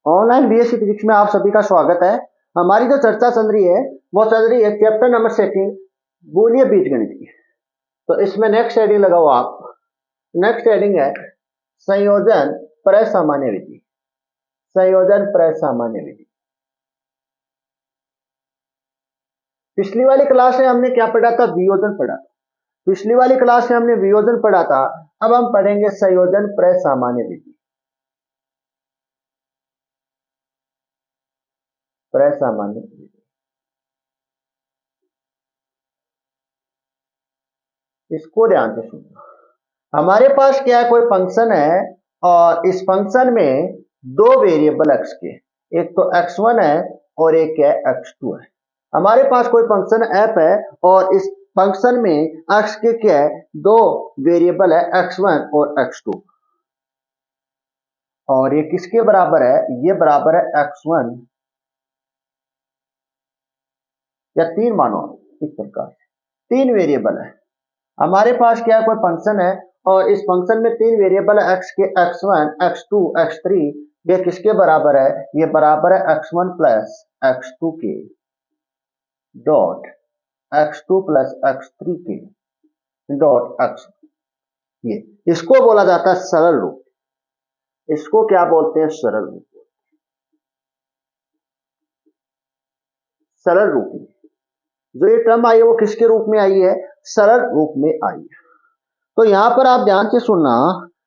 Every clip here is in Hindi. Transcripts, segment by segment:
ऑनलाइन बीएससी फिजिक्स में आप सभी का स्वागत है। हमारी जो चर्चा चल रही है वो चल रही है चैप्टर नंबर 2 बूलियन बीजगणित की। तो इसमें नेक्स्ट हेडिंग लगाओ आप। नेक्स्ट हेडिंग है संयोजन प्रसामान्य विधि। संयोजन प्रसामान्य विधि। पिछली वाली क्लास में हमने क्या पढ़ा था? वियोजन पढ़ा था। पिछली वाली क्लास में हमने वियोजन पढ़ा था। अब हम पढ़ेंगे संयोजन प्रसामान्य विधि। प्रसामान्य विधि। इसको ध्यान से सुनना। हमारे पास क्या है, कोई फंक्शन है और इस फंक्शन में दो वेरिएबल x के, एक तो x1 है और एक है x2 है। हमारे पास कोई फंक्शन f है और इस फंक्शन में x के क्या है, दो वेरिएबल है x1 और x2। और ये किसके बराबर है? ये बराबर है x1 या 3 मानो इस प्रकार से 3 वेरिएबल है। हमारे पास क्या है, कोई फंक्शन है और इस फंक्शन में 3 वेरिएबल है x के, x1 x2 x3। ये किसके बराबर है? ये बराबर है x1 प्लस x2 के डॉट x2 प्लस x3 के डॉट x। ये इसको बोला जाता है सरल रूप। इसको क्या बोलते हैं? सरल रूप। सरल रूप में जो ये टर्म आई है वो किसके रूप में आई है? सरल रूप में आई है। तो यहां पर आप ध्यान से सुनना,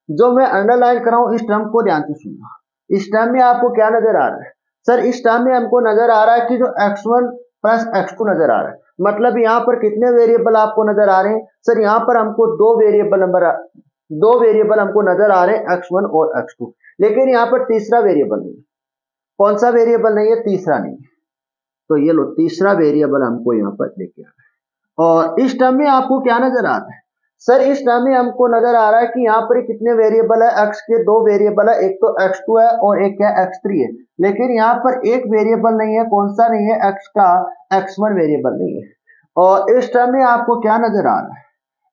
जो मैं अंडरलाइन कर रहा हूं इस टर्म को ध्यान से सुनना। इस टर्म में आपको क्या नजर आ रहा है? सर इस टर्म में हमको नजर आ रहा है कि जो x1 प्लस x2 नजर आ रहा है। मतलब यहां पर कितने वेरिएबल आपको नजर आ रहे हैं? सर यहां पर हमको दो वेरिएबल हमको नजर आ रहे हैं, x1 और x2। लेकिन यहां पर तीसरा वेरिएबल नहीं। कौन सा वेरिएबल नहीं है? तीसरा नहीं। तो ये लो, तीसरा वेरिएबल हमको यहाँ पर लेके आ रहा है। और इस टर्म में आपको क्या नजर आ रहा है? सर इस टर्म में हमको नजर आ रहा है कि यहाँ पर कितने वेरिएबल है? x के दो वेरिएबल है, एक तो x2 है और एक क्या? x3 है। लेकिन यहाँ पर एक वेरिएबल नहीं है। कौन सा नहीं है? x का x1 वेरिएबल नहीं है। और इस टर्म में आपको क्या नजर आ रहा है?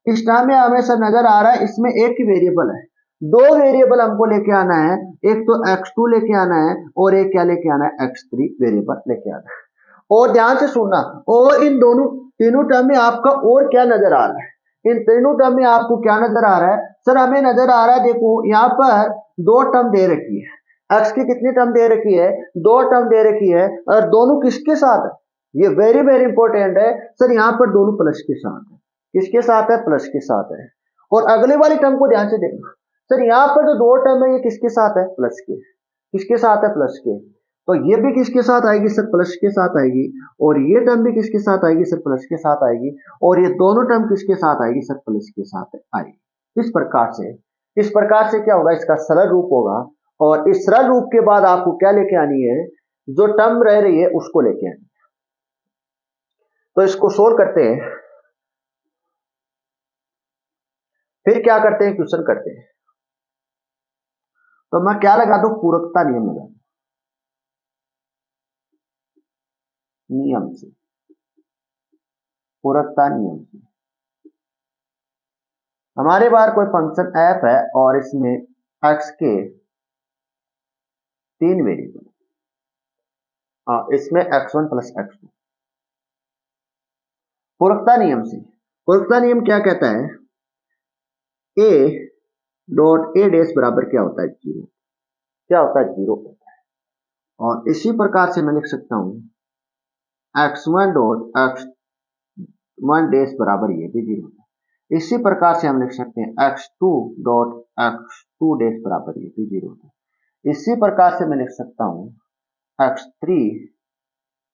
इस टर्म में हमें सर नजर आ रहा है इसमें एक ही वेरिएबल है। दो वेरिएबल हमको लेके आना है, एक तो x2 लेके आना है और एक क्या लेके आना है? x3 वेरिएबल लेके आना है। और ध्यान से सुनना, और इन दोनों तीनों टर्म में आपका और क्या नजर आ रहा है? इन तीनों टर्म में आपको क्या नजर आ रहा है? सर हमें नजर आ रहा है, देखो यहाँ पर दो टर्म दे रखी है। x की कितनी टर्म दे रखी है? दो टर्म दे रखी है। और दोनों किसके साथ है? ये वेरी वेरी इंपॉर्टेंट है। सर यहाँ पर दोनों प्लस के साथ है। किसके साथ है? प्लस के साथ है। और अगले वाली टर्म को ध्यान से देखना। सर यहाँ पर जो दो टर्म है ये किसके साथ है? प्लस के। किसके साथ है? प्लस के। तो ये भी किसके साथ आएगी? सर प्लस के साथ आएगी। और ये टर्म भी किसके साथ आएगी? सर प्लस के साथ आएगी। और ये दोनों टर्म किसके साथ आएगी? सर प्लस के साथ आएगी। इस प्रकार से क्या होगा? इसका सरल रूप होगा। और इस सरल रूप के बाद आपको क्या लेके आनी है? जो टर्म रह रही है उसको लेके आनी है। तो इसको सोल्व करते हैं। फिर क्या करते हैं? क्वेश्चन करते हैं। तो मैं क्या लगा दूं? पूरकता नियम लगा दूं। नियम से, पूरकता नियम से। हमारे बाहर कोई फंक्शन f है और इसमें x के 3 वेरिएबल, इसमें x1 प्लस x2। पूरकता नियम से, पूरकता नियम क्या कहता है? a डॉट a डैश बराबर क्या होता है? 0। क्या होता है? 0 होता है। और इसी प्रकार से मैं लिख सकता हूं x1 डॉट x1 डैश बराबर ये भी 0 होता है। इसी प्रकार से हम लिख सकते हैं x2 डॉट x2 डैश बराबर ये भी 0 होता है। इसी प्रकार से मैं लिख सकता हूं x3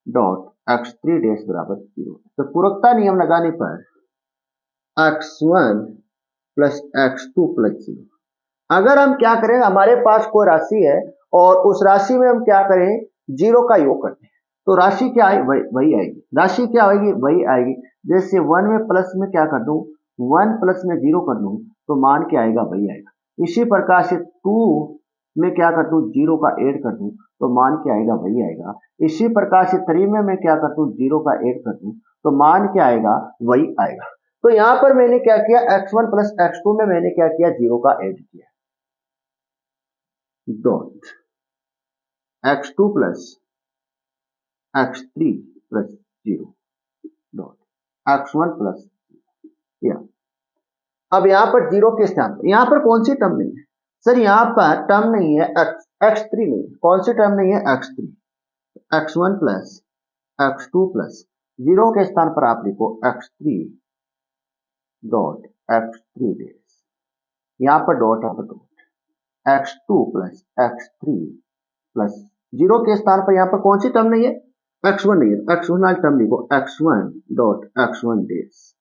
डॉट x3 डैश बराबर 0। तो पूरकता नियम लगाने पर x1 प्लस x2 प्लस 0। अगर हम क्या करें, हमारे पास कोई राशि है और उस राशि में हम क्या करें? 0 का योग करते हैं। तो राशि क्या आएगी? वही आएगी। राशि क्या आएगी? वही आएगी। जैसे 1 में प्लस में क्या कर दूं? 1 प्लस में 0 कर दूं तो मान क्या आएगा? वही आएगा। इसी प्रकार से 2 में क्या कर दूं? 0 का ऐड कर दूं तो मान क्या आएगा? वही आएगा। इसी प्रकार से 3 में मैं क्या कर दूं? 0 का ऐड कर दूं तो मान क्या आएगा? वही आएगा। तो यहां पर मैंने क्या किया? x1 प्लस x2 में मैंने क्या किया? 0 का ऐड किया। Dot x2 plus x3 plus 0 dot x1 plus या। अब यहां पर 0 के स्थान पर यहां पर कौन सी टर्म नहीं है सर? यहां पर टर्म नहीं है x3 नहीं है। कौन सी टर्म नहीं है? x3। x1 plus x2 plus 0 के स्थान पर आप लिखो x3 डॉट x3 डेस, यहां पर डॉट है dot x2 plus x3 plus 0 के स्थान पर यहां पर कौन सी टर्म नहीं है? x1 नहीं है। x1 वाली टर्म लिखो x1 dot x1 dash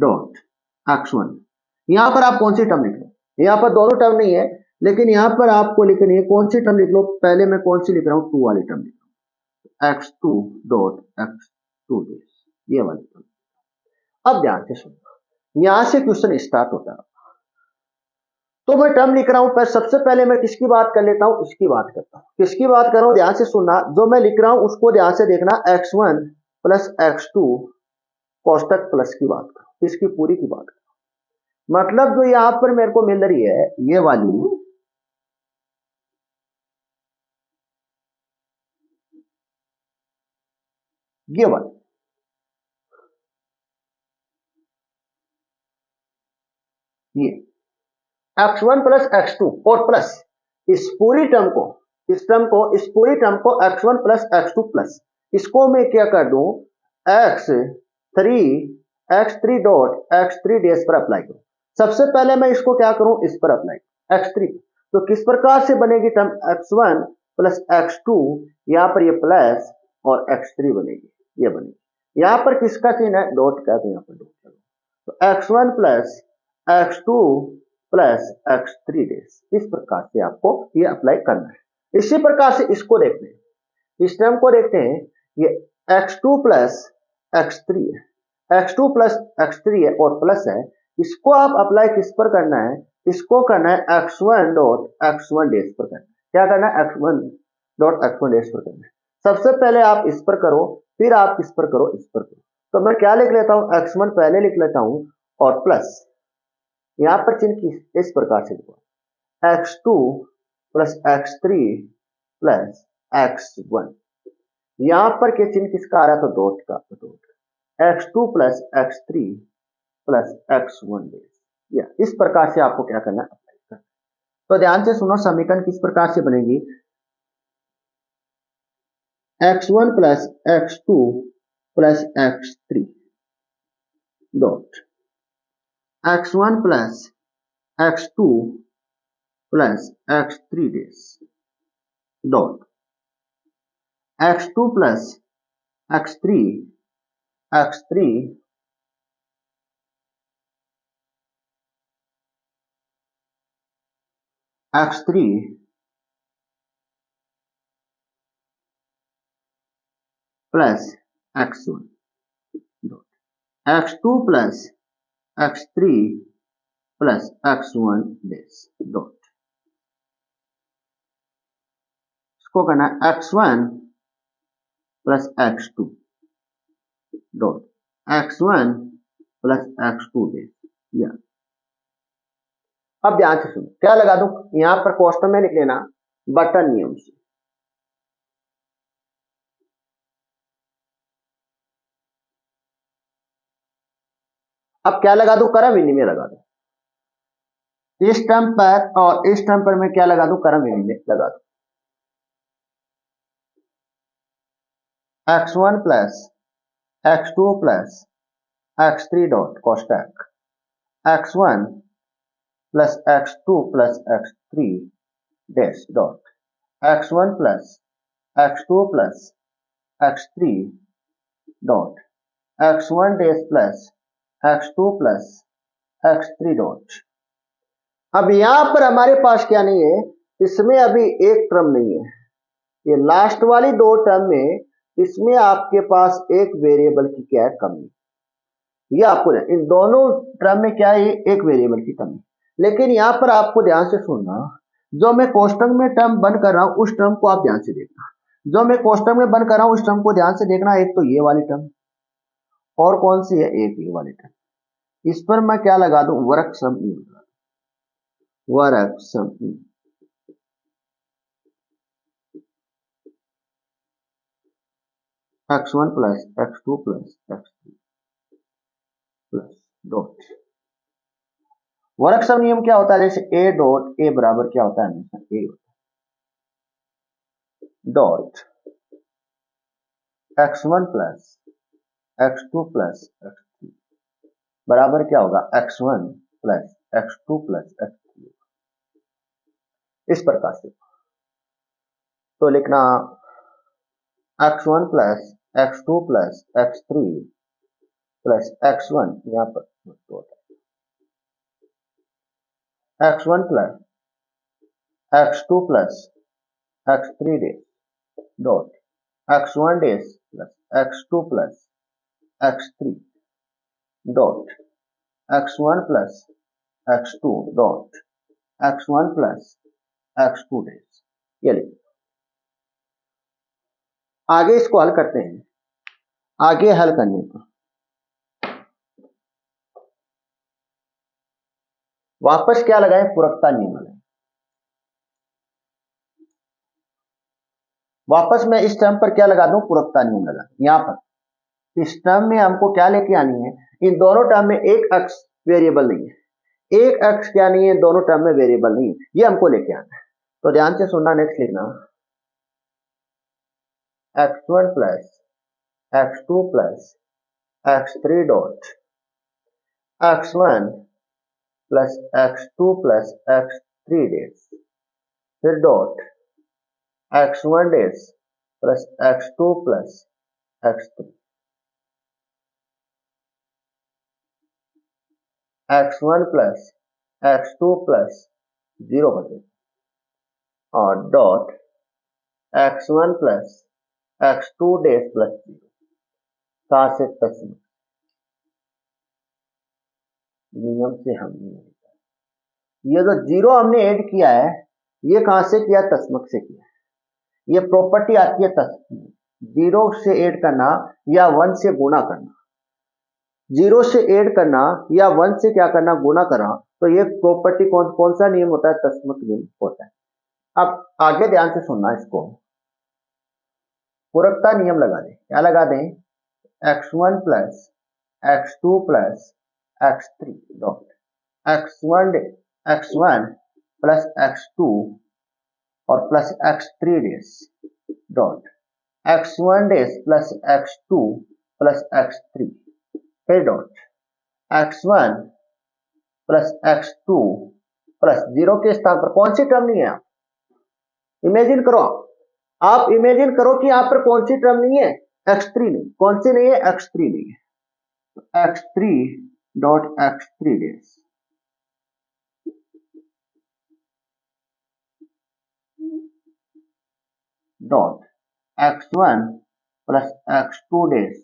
dot x1। यहां पर आप कौन सी टर्म लिख लो? यहां पर दोनों टर्म नहीं है, लेकिन यहां पर आपको लिखनी है कौन सी टर्म लिख लो। पहले मैं कौन सी लिख रहा हूं? 2 वाली टर्म लिख रहा हूं, x2 डॉट x2 डेस, ये वाली टर्म। अब ध्यान से सुनो, यहां से क्वेश्चन स्टार्ट होता है। तो मैं टर्म लिख रहा हूं, पर सबसे पहले मैं किसकी बात कर लेता हूं? इसकी बात करता हूं। किसकी बात कर रहा हूं? ध्यान से सुनना, जो मैं लिख रहा हूं उसको ध्यान से देखना। x1 प्लस x2 कोष्टक प्लस की बात करो, इसकी पूरी की बात करो। मतलब जो यहां पर मेरे को मिल रही है ये वाली, ये वाली, ये x1 प्लस x2 और प्लस इस पूरी टर्म को, इस पूरी टर्म को x1 प्लस x2 प्लस इसको मैं क्या कर दूं? x3 डॉट x3 डेस पर अप्लाई करूं। सबसे पहले मैं इसको क्या करूं? इस पर अप्लाई x3। तो किस प्रकार से बनेगी टर्म? x1 प्लस x2, यहां पर ये प्लस और x3 बनेगी, ये बनेगी। यहां पर किसका चिन्ह है? डॉट का, तो यहां पर डॉट। तो x1 plus x2 plus x3 डेस, इस प्रकार से आपको ये अप्लाई करना है। इसी प्रकार से इसको देखते हैं, इस टर्म को देखते हैं। ये x2 प्लस x3 है, x2 प्लस x3 है और प्लस है। इसको आप अप्लाई किस पर करना है? इसको करना है x1 डॉट x1 डेस पर करना है। क्या करना है? x1 डॉट x1 डेस पर करना है। सबसे पहले आप इस पर करो, फिर आप किस पर करो? इस पर करो। तो मैं क्या लिख लेता हूं? x1 पहले लिख लेता हूं और प्लस यहां पर चिन्ह इस प्रकार से लिखो, x2 plus x3 plus x1। यहां पर के चिन्ह किसका आ रहा? तो डॉट का, तो dot x2 plus x3 plus x1 डेस, या इस प्रकार से आपको क्या करना है? अप्लाई करना। तो ध्यान से सुनो, समीकरण किस प्रकार से बनेगी? x1 plus x2 plus x3 dot x1 plus x2 plus x3 dash dot x2 plus x3 x3 x3 plus x1 dot x2 plus x3 plus x1 dash dot, इसको करना है x1 plus x2 dot x1 plus x2 डेस, या। अब ध्यान से सुनो, क्या लगा दूं? यहां पर कोष्टक में लिख लेना बटन नियम से। अब क्या लगा दूं? क्रम विनिमय लगा दूं। इस टर्म पर और इस टर्म पर मैं क्या लगा दूं? क्रम विनिमय लगा दूं। x1 plus x2 plus x3 dot कोष्टक x1 plus x2 plus x3 dash dot x1 plus x2 plus x3 dot x1 dash plus x2 plus x3 dot. अब यहां पर हमारे पास क्या नहीं है? इसमें अभी एक टर्म नहीं है। ये लास्ट वाली दो टर्म में इसमें आपके पास एक वेरिएबल की क्या है? कमी। ये आपको इन दोनों टर्म में क्या है? एक वेरिएबल की कमी। लेकिन यहां पर आपको ध्यान से सुनना, जो मैं कोष्टक में टर्म बंद कर रहा हूं उस टर्म को आप ध्यान से देखना। जो मैं कोष्टक में बंद कर रहा हूं उस टर्म को ध्यान से देखना। एक तो ये वाली टर्म, और कौन सी है? एक ये वाली टर्म। इस पर मैं क्या लगा दूं? वर्ग सम ई, वर्ग सम ई। x1 plus x2 plus x3 plus dot. वर्क सम नियम क्या होता है? जैसे a डॉट a बराबर क्या होता है? हमेशा a होता है dot x1 plus x2 plus x3 बराबर क्या होगा? x1 plus x2 plus x3। इस प्रकार से तो लिखना x1 plus x2 plus x3 plus x1, यहां पर x1 plus x2 plus x3 dash dot x1 dash plus x2 plus x3 dot x1 plus x2 dot x1 plus x2 days. ये लिखिए। आगे इसको हल करते हैं। आगे हल करने पर वापस क्या लगाएं? पूरकता नियम लगाएं। वापस मैं इस टर्म पर क्या लगा दूं? पूरकता नियम लगा। यहां पर इस टर्म में हमको क्या लेके आनी है? इन दोनों टर्म में एक अक्ष वेरिएबल नहीं है। एक अक्ष क्या नहीं है? दोनों टर्म में वेरिएबल नहीं है। ये हमको लेके आना है। तो ध्यान से सुनना। नेक्स्ट लिखना x1 plus x2 plus x3 dot x1 plus x2 plus x3 dash फिर dot x1 dash plus x2 plus x3 x1 plus x2 plus 0 बचे और dot x1 plus x2 dash plus 0। कहां से? तस्मक नियम से हमने ये जो 0 हमने ऐड किया है, ये कहां से किया? तस्मक से किया। ये प्रॉपर्टी आती है तस्मक। 0 से ऐड करना या 1 से गुणा करना। 0 से ऐड करना या 1 से क्या करना? गुणा करना। तो ये प्रॉपर्टी कौन सा नियम होता है? तस्मक नियम होता है। अब आगे ध्यान से सुनना। इसको पूरकता नियम लगा दें। क्या लगा दें? x1 plus x2 plus x3 dot x1 plus x2 और plus x3 dash dot x1 dash plus x2 plus x3 फिर dot x1 plus x2 plus 0 के स्थान पर कौन सी टर्म नहीं है? आप इमेजिन करो। आप इमेजिन करो कि यहां पर कौन सी टर्म नहीं है? x3 नहीं। कौन सी नहीं है? x3 नहीं है। x3 dot x3 dash dot x1 plus x2 dash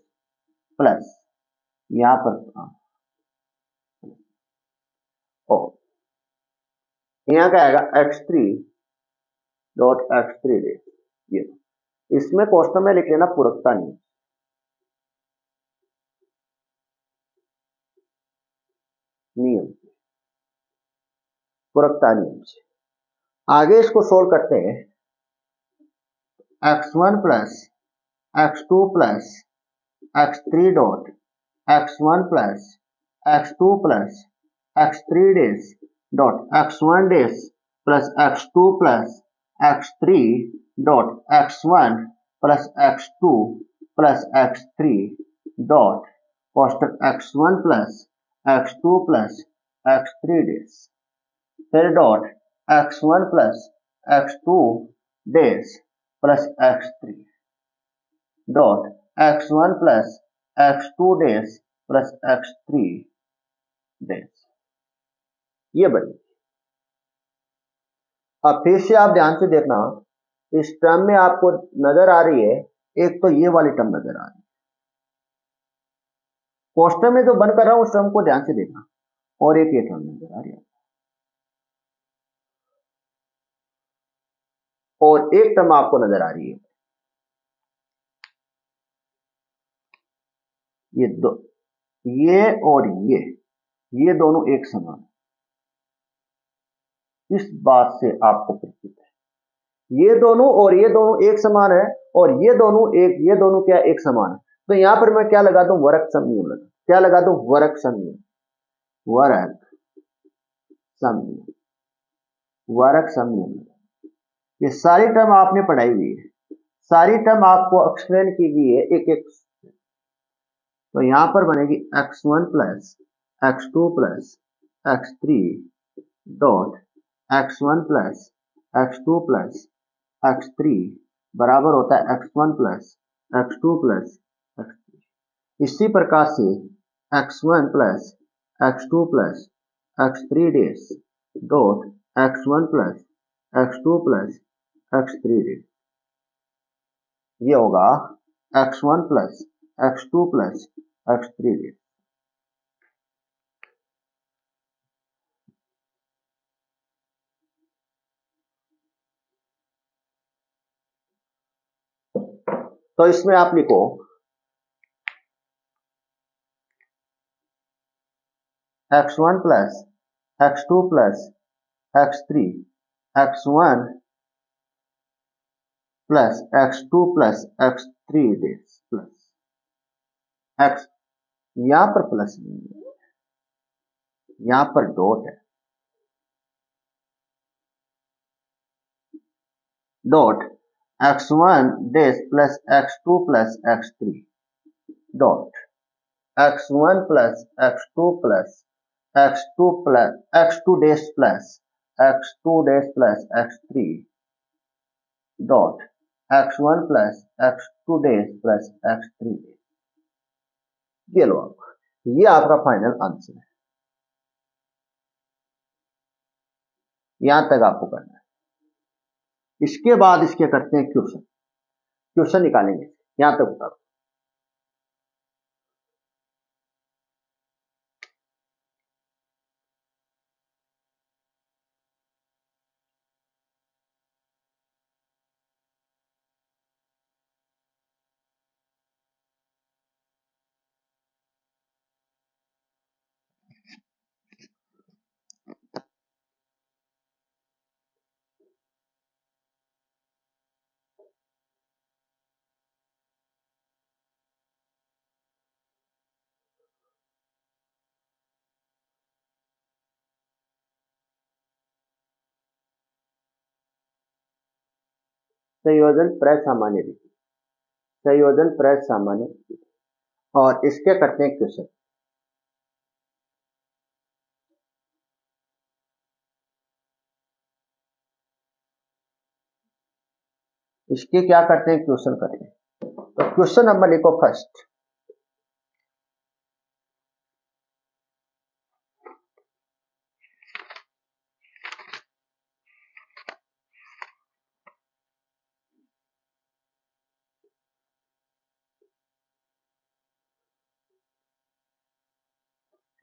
plus यहां पर ओ यहां क्या आएगा? x3 dot x3 dash. ये इसमें क्वेश्चन में लिख लेना पूरकता नियम। पूरकता नियम से आगे इसको सोल्व करते हैं। x1 plus x2 plus x3 dot x1 plus x2 plus x3 dash dot x1 dash plus x2 plus x3 dot x1 plus x2 plus x3 dot कोष्टक x1 plus x2 plus x3 dash फिर dot x1 plus x2 dash plus x3 dot x1 plus x2 dash plus x3 dash. ये बनी। अब फिर से आप ध्यान से देखना। इस टर्म में आपको नजर आ रही है, एक तो ये वाली टर्म नजर आ रही है। क्वेश्चन में जो बन कर रहा हूं उस टर्म को ध्यान से देखना। और एक ये टर्म नजर आ रही है और एक टर्म आपको नजर आ रही है। ये दो, ये और ये दोनों एक समान। इस बात से आपको परिचित है। ये दोनों और ये दोनों एक समान है, और ये दोनों क्या एक समान है। तो यहां पर मैं क्या लगा दूं, वरक सम नियम लगा, क्या लगा दूं, वरक सम नियम, वरक सम नियम, वरक सम नियम। ये सारी टर्म आपने पढ़ाई हुई है, सारी टर्म आपको एक्सप्लेन की गई है एक एक। तो यहां पर बनेगी x1 plus x2 plus x3 dot x1 plus x2 plus x3 बराबर होता है x1 plus x2 plus x3। इसी प्रकार से x1 plus x2 plus x3 dash dot x1 plus x2 plus x3 dash, ये होगा x1 plus x2 plus x3 डेस। तो इसमें आप लिखो x1 plus x2 plus x3, x1 plus x2 plus x3 dash plus x, यहां पर प्लस नहीं है, यहां पर डॉट है, dot x1 dash plus x2 plus x3 dot x1 plus x2 plus x2 dash plus x2 dash plus x3 dot x1 plus x2 dash plus x3 dash. ये लो आप, ये आपका फाइनल आंसर है। यहां तक आपको करना है। इसके बाद इसके करते हैं क्वेश्चन, क्वेश्चन निकालेंगे, यहां तक बता दो। संयोजन प्रसामान्य रीति, संयोजन प्रसामान्य रीति, और इसके करते हैं क्वेश्चन। इसके क्या करते हैं, क्वेश्चन करते हैं। तो क्वेश्चन नंबर लिखो फर्स्ट,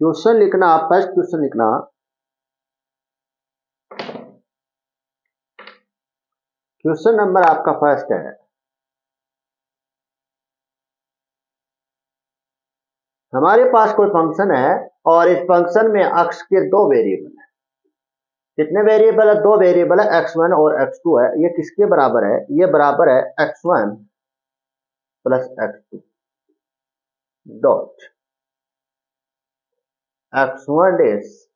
क्वेश्चन लिखना, फर्स्ट क्वेश्चन लिखना, क्वेश्चन नंबर आपका फर्स्ट है। हमारे पास कोई फंक्शन है और इस फंक्शन में अक्ष के दो वेरिएबल है। कितने वेरिएबल है, दो वेरिएबल है, x1 और x2 है। ये किसके बराबर है, ये बराबर है x1 plus x2 dot x1 dash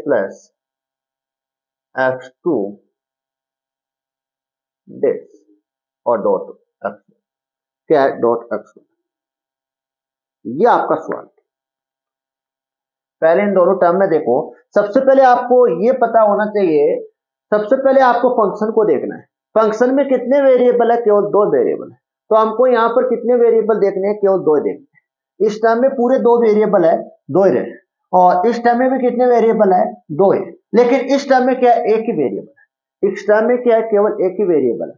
plus x2 डेस और डॉट x, क्या है, डॉट x1। ये आपका सवाल। पहले इन दोनों टर्म में देखो, सबसे पहले आपको ये पता होना चाहिए, सबसे पहले आपको फंक्शन को देखना है। फंक्शन में कितने वेरिएबल है, केवल दो वेरिएबल है। तो हमको यहाँ पर कितने वेरिएबल देखने हैं, केवल दो देखने हैं। इस टर्म में पूरे दो वेरिएबल है, दो ही रहे, और इस टर्म में भी कितने वेरिएबल है, दो है। लेकिन इस टर्म में क्या है, एक ही वेरिएबल है। इस टर्म में क्या है, केवल एक ही वेरिएबल है।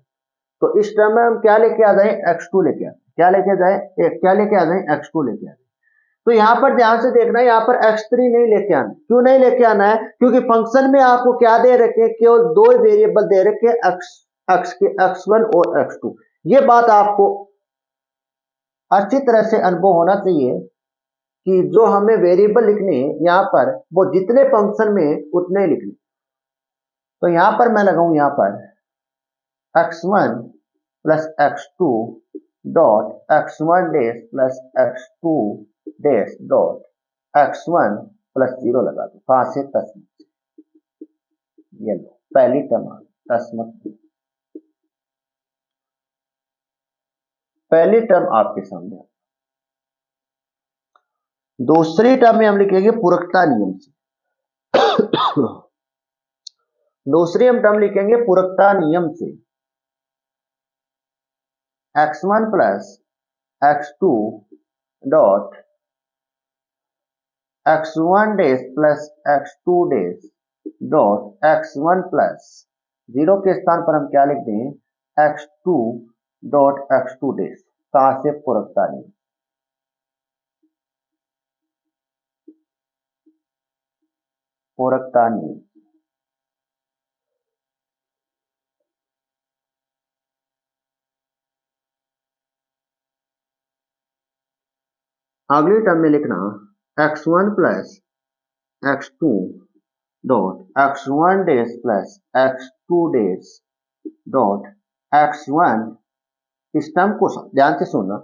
तो इस टर्म में हम क्या लेके आ जाए, x2 लेके आए, क्या लेके जाए, क्या लेके आ जाए, x2 लेके आए। तो यहां पर ध्यान से देखना, यहां पर x3 नहीं लेके आना। क्यों नहीं लेके आना है, क्योंकि फंक्शन में आपको क्या दे रखे, केवल दो वेरिएबल दे रखे, x1 और x2। ये बात आपको अच्छी तरह से अनुभव होना चाहिए कि जो हमें वेरिएबल लिखने यहां पर, वो जितने फंक्शन में उतने लिखने। तो यहां पर मैं लगाऊं, यहां पर x1 plus x2 dot x1 dash plus x2 dash dot x1 plus 0 लगा दो। कहां से? तस्मत। ये लो पहली टर्म आ गई, तस्मत। पहली टर्म आपके सामने। दूसरी टर्म में हम लिखेंगे पूरकता नियम से। दूसरी हम टर्म लिखेंगे पूरकता नियम से। x1 plus x2 dot x1 dash plus x2 dash dot x1 plus 0 के स्थान पर हम क्या लिख दें? x2 dot x2 days. कहां से? पूरकता नियम। पूरकता नियम। अगली टर्म में लिखना x1 plus x2 dot x1 dash plus x2 dash dot x1। इस टर्म को ध्यान से सुनना,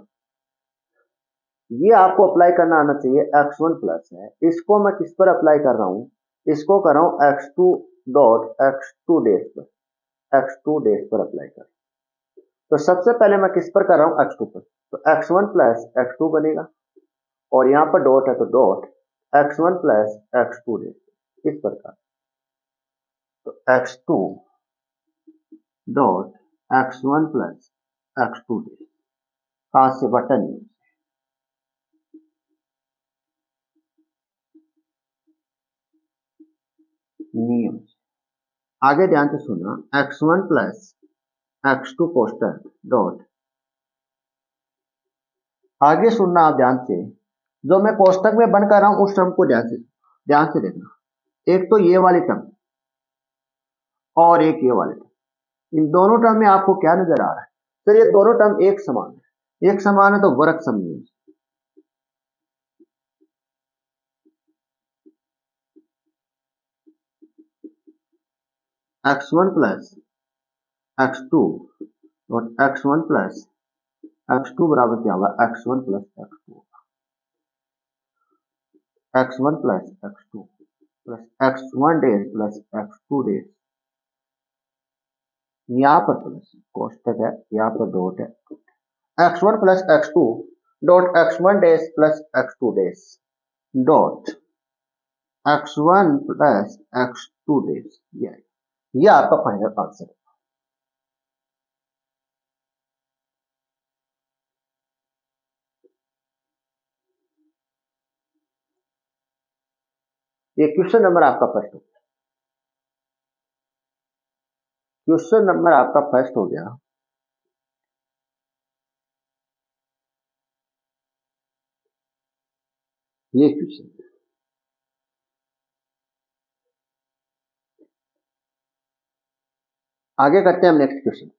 ये आपको अप्लाई करना आना चाहिए। x1 प्लस है, इसको मैं किस पर अप्लाई कर रहा हूं? इसको कर रहा हूं x2 डॉट x2 डेज पर, x2 डेज पर अप्लाई कर। तो सबसे पहले मैं किस पर कर रहा हूं? x2 पर। तो x1 प्लस x2 बनेगा और यहां पर डॉट है तो dot x1 plus x2 days इस प्रकार। तो x2 dot x1 plus x2 days. कहां से? बटन नियम। आगे ध्यान से सुनना, x1 प्लस x2 कोष्टक डॉट। आगे सुनना आप ध्यान से, जो मैं कोष्टक में बंद कर रहा हूं उस टर्म को ध्यान से देखना। एक तो ये वाली टर्म और एक ये वाली टर्म। इन दोनों टर्म में आपको क्या नजर आ रहा है? सर ये दोनों टर्म एक समान है। एक समान है तो वर्ग समनियम। x1 प्लस x2 और x1 प्लस x2 बराबर क्या होगा? x1 plus x2। x1 plus x2 plus x1 dash plus x2 days. यहां पर प्लस कोष्टक है, यहां पर डॉट है। x1 plus x2 dot x1 dash plus x2 dash dot x1 plus x2 days. ये आपका फाइनल आंसर है। ये क्वेश्चन नंबर आपका फर्स्ट हो गया। क्वेश्चन नंबर आपका फर्स्ट हो गया। ये क्वेश्चन आगे करते हैं हम नेक्स्ट क्वेश्चन।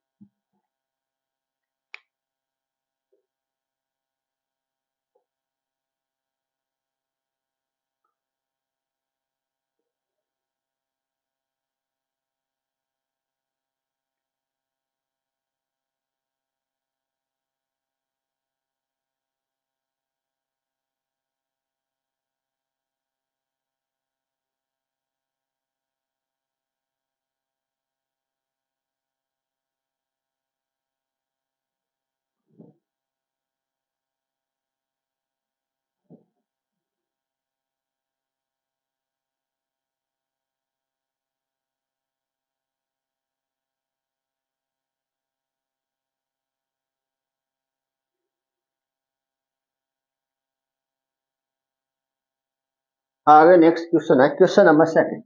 आगे नेक्स्ट क्वेश्चन है question number second.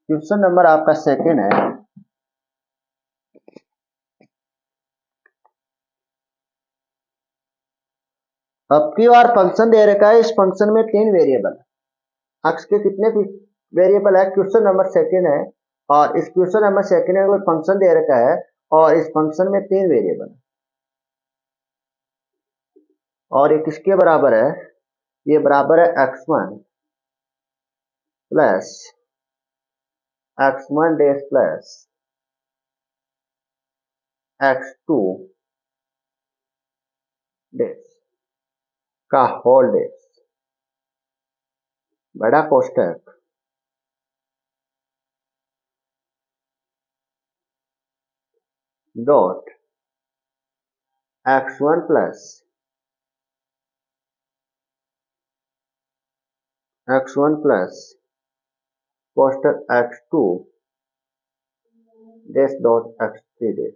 Question number आपका सेकंड है। अब की बार फंक्शन दे रखा है, इस फंक्शन में 3 वेरिएबल। एक्स के कितने वेरिएबल है? क्वेश्चन नंबर सेकंड है और इस क्वेश्चन नंबर सेकंड में कोई फंक्शन दे रखा है और इस फंक्शन में 3 वेरिएबल है और ये किसके बराबर है? ये बराबर है x1 plus x1 dash plus x2 dash का होल डेज बड़ा कोष्टक डॉट x1 प्लस कोष्टक x2 dash dot x3 dash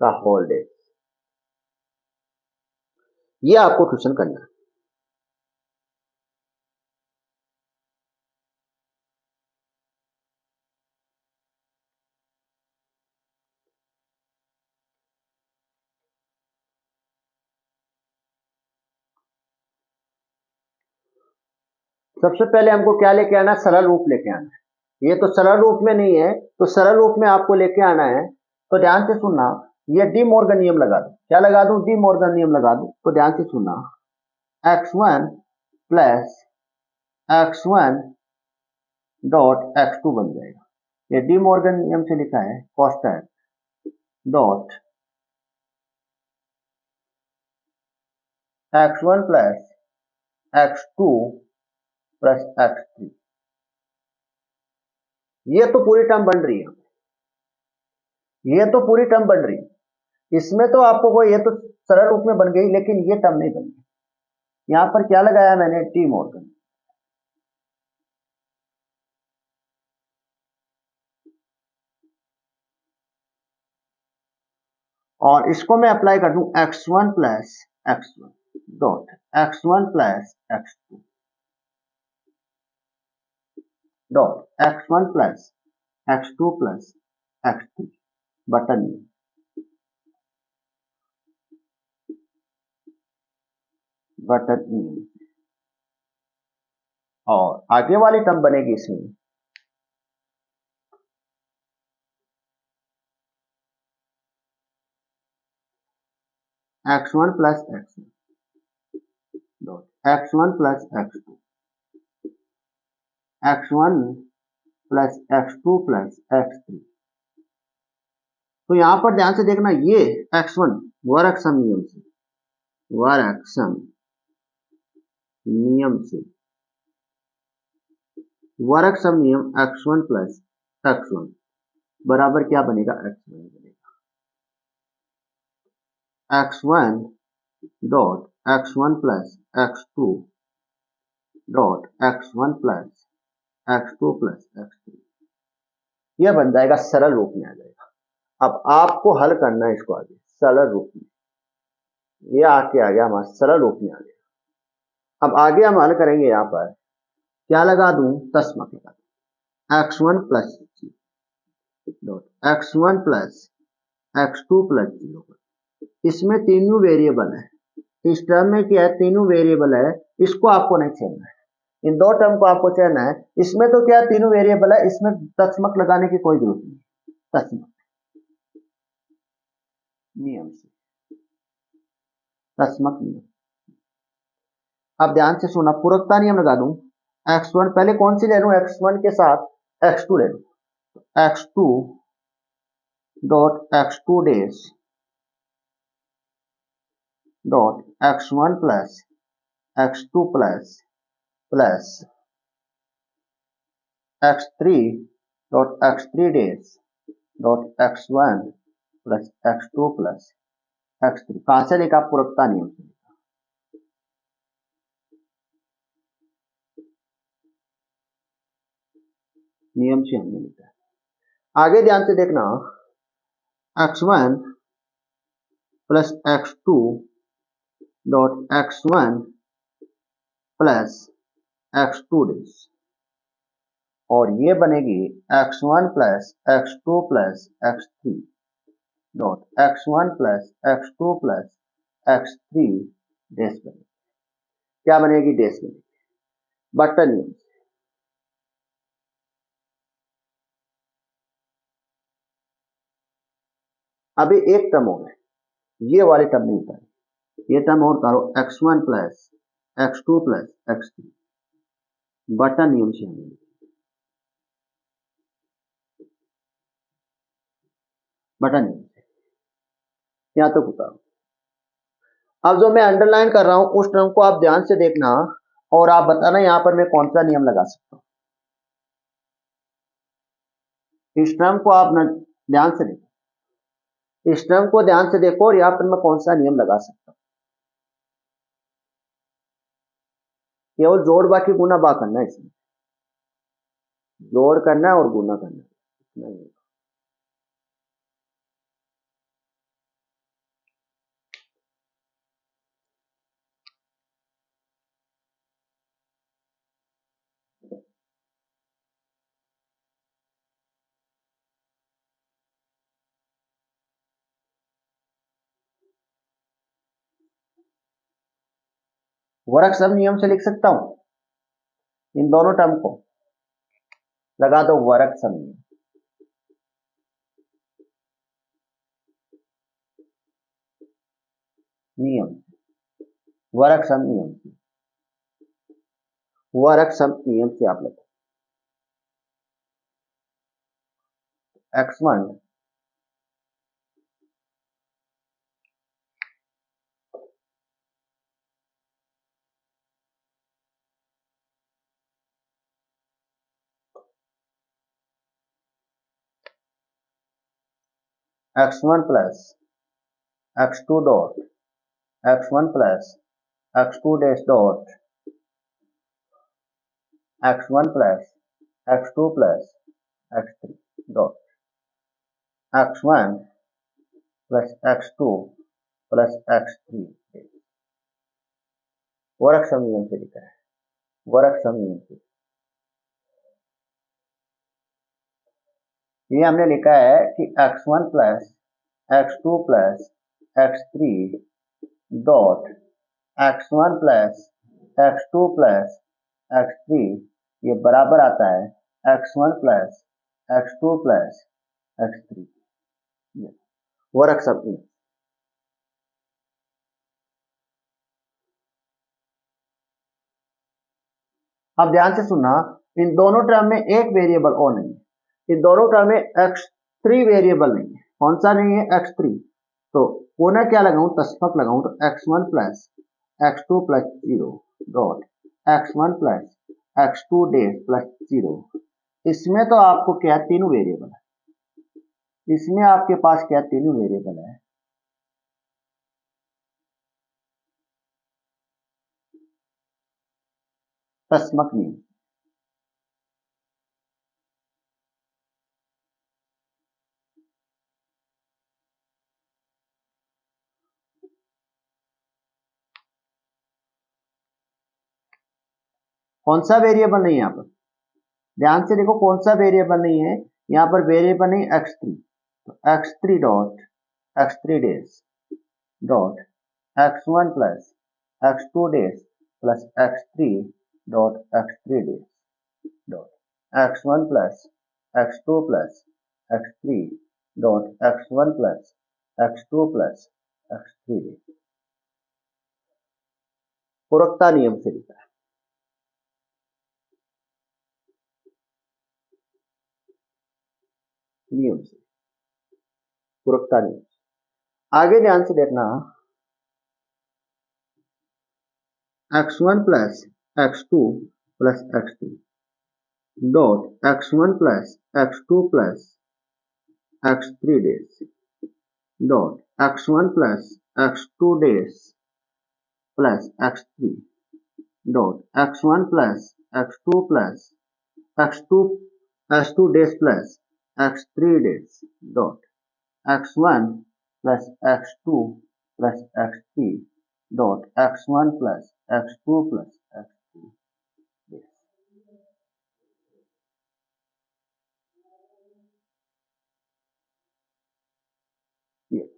का होल डेज। ये आपको क्वेश्चन करना है। सबसे पहले हमको क्या लेके आना है, सरल रूप लेके आना है। ये तो सरल रूप में नहीं है, तो सरल रूप में आपको लेके आना है। तो ध्यान से सुनना, ये डी मॉर्गन नियम लगा दो। क्या लगा दूं? डी मॉर्गन नियम लगा दूं। तो ध्यान से सुनना, x1 plus x1 dot x2 बन जाएगा। ये डी मॉर्गन नियम से लिखा है, कोष्टक dot x1 plus x2 plus x3। ये तो पूरी टर्म बन रही है, ये तो पूरी टर्म बन रही है। इसमें तो आपको कोई, ये तो सरल रूप में बन गई, लेकिन ये टर्म नहीं बन गई। यहां पर क्या लगाया मैंने? De Morgan. और इसको मैं अप्लाई कर दूं x1 plus x1 dot x1 plus x2 dot x1 plus x2 plus x3 button में और आगे वाली टर्म बनेगी इसमें x1 plus x1 dot x1 plus x2 x1 plus x2 plus x3। तो यहां पर ध्यान से देखना, ये x1 वर्गसम नियम से वर्गसम नियम x1 प्लस x1 बराबर क्या बनेगा? x1 बनेगा। x1 dot x1 plus x2 dot x1 plus x2 plus x3। यह बन जाएगा, सरल रूप में आ जाएगा। अब आपको हल करना है इसको आगे सरल रूप में। ये आके आ गया हमारा, सरल रूप में आ गया। अब आगे हम हल करेंगे। यहां पर क्या लगा दूं? तस्मक लगा दूं। x1 plus dot x1 plus x2 plus 0। इसमें तीनों वेरिएबल है, इस टर्म में क्या है? तीनों वेरिएबल है। इसको आपको नहीं छेड़ना है, इन दो टर्म को आपको चेना है। इसमें तो क्या, तीनों वेरिएबल है, इसमें तस्मक लगाने की कोई जरूरत नहीं। तस्मक नियम से, तस्मक नियम। अब ध्यान से सुना, पूरकता नियम लगा दूं। x1 पहले कौन सी ले लूं? x1 के साथ x2 ले लूं। x2 dot x2 dash dot x1 plus x2 plus plus x3 dot x3 dash dot x1 plus x2 plus x3। कहां से लिखा? पूरकता नियम से। नियम से हमने लिखा है। आगे ध्यान से देखना, x1 plus x2 dot x1 plus x2 days, और ये बनेगी x1 plus x2 plus x3 dot x1 plus x2 plus x3 days बनेगी। क्या बनेगी? डेज बनेगी, बटन नियम। अभी एक टर्म और है, ये वाली टर्म नहीं उतारी, ये टर्म और उतारो x1 plus x2 plus x3 button नियम से हमें बटन नियम से यहां तक होता। अब जो मैं अंडरलाइन कर रहा हूं उस टर्म को आप ध्यान से देखना और आप बताना यहां पर मैं कौन सा नियम लगा सकता हूं। इस टर्म को आप ध्यान से देखो, इस टर्म को ध्यान से देखो और यहां पर मैं कौन सा नियम लगा सकता हूं। केवल जोड़ बाकी गुना बा करना है, इसमें जोड़ करना है और गुना करना है। नहीं, वर्ग सम नियम से लिख सकता हूं इन दोनों टर्म को। लगा दो वर्ग सम नियम, नियम वर्ग सम नियम, वर्ग सम नियम से आप लगो x1 x1 plus x2 dot x1 plus x2 dash dot x1 plus x2 plus x3 dot x1 plus x2 plus x3 वर्ग सम नियम से लिखा है, वर्ग सम नियम से। ये हमने लिखा है कि x1 plus x2 plus x3 dot x1 plus x2 plus x3 ये बराबर आता है x1 plus x2 plus x3 वर्ग सम नियम। अब ध्यान से सुनना, इन दोनों टर्म में एक वेरिएबल और नहीं है, इन दोनों टर्म में x3 वेरिएबल नहीं है। कौन सा नहीं है? x3। तो पुनः क्या लगाऊं? तस्मक लगाऊं तो x1 plus x2 plus 0 dot x1 plus x2 dash plus 0। इसमें तो आपको क्या तीनों वेरिएबल है, इसमें आपके पास क्या तीनों वेरिएबल है। तस्मक नियम, कौन सा वेरिएबल नहीं है यहाँ पर? ध्यान से देखो कौन सा वेरिएबल नहीं है यहाँ पर। वेरिएबल नहीं x3, तो x3 dot x3 dash dot x1 plus x2 dash plus x3 dot x3 dash dot x1 plus x2 plus x3 dot x1 plus x2 plus x3 dash. पूरकता नियम से लिखा है, नियम से, पूरकता नियम। आगे ध्यान से देखना, x1 plus x2 plus x3 dot x1 plus x2 plus x3 dash dot x1 plus x2 dash plus x3 dot x1 plus x2 plus x2 x2 dash plus x3 dash dot x1 plus x2 plus x3 dot x1 plus x2 plus x3 dash.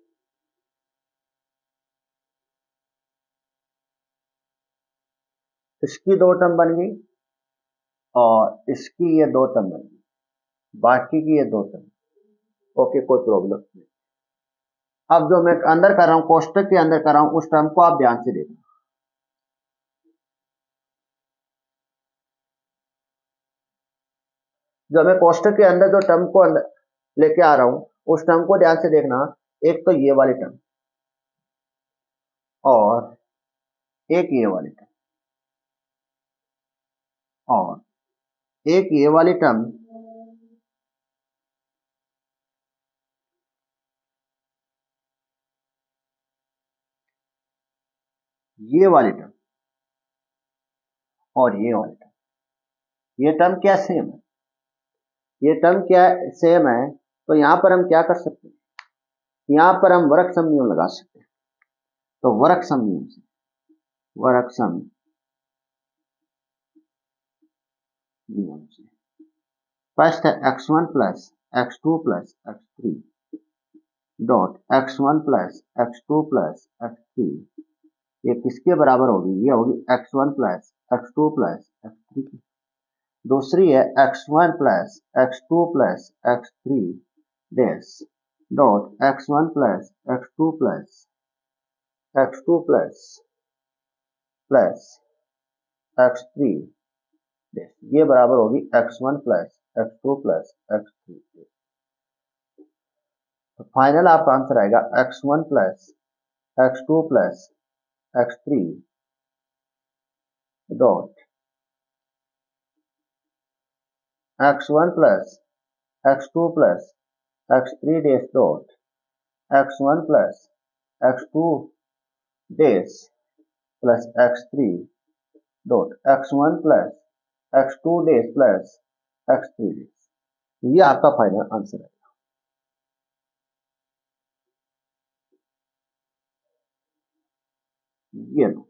इसकी दो टर्म बन गई और इसकी ये दो टर्म बन गई, बाकी की ये दो टर्म। ओके, कोई प्रॉब्लम नहीं। अब जो मैं अंदर कर रहा हूं, कोष्टक के अंदर कर रहा हूं, उस टर्म को आप ध्यान से देखना। जो मैं कोष्टक के अंदर जो टर्म को अंदर लेके आ रहा हूं उस टर्म को ध्यान से देखना। एक तो ये वाली टर्म और एक ये वाली टर्म और एक ये वाली टर्म ये वाली टर्म और ये वाली टर्म, ये टर्म क्या सेम है, ये टर्म क्या सेम है। तो यहां पर हम क्या कर सकते हैं, यहां पर हम वर्ग सम नियम लगा सकते हैं। तो वर्ग सम नियम से, वर्ग सम नियम से फर्स्ट है x1 plus x2 plus x3 dot x1 plus x2 plus x3, ये किसके बराबर होगी, ये होगी x1 plus x2 plus x3 की। दूसरी है x1 plus x2 plus x3 dash dot x1 plus x2 plus x2 plus plus x3 dash, ये बराबर होगी x1 plus x2 plus x3। तो फाइनल आपका आंसर आएगा x1 plus x2 plus x3 dot x1 plus x2 plus x3 dash dot x1 plus x2 dash plus x3 dot x1 plus x2 dash plus x3 dash, ये आपका फाइनल आंसर है। ये लो।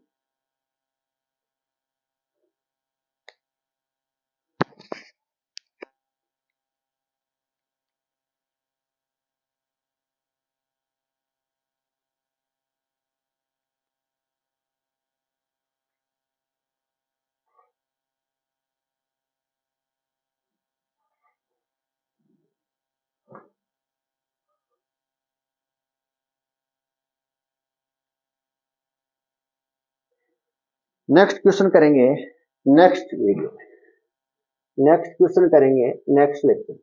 नेक्स्ट क्वेश्चन करेंगे नेक्स्ट वीडियो में, नेक्स्ट क्वेश्चन करेंगे नेक्स्ट लेक्चर।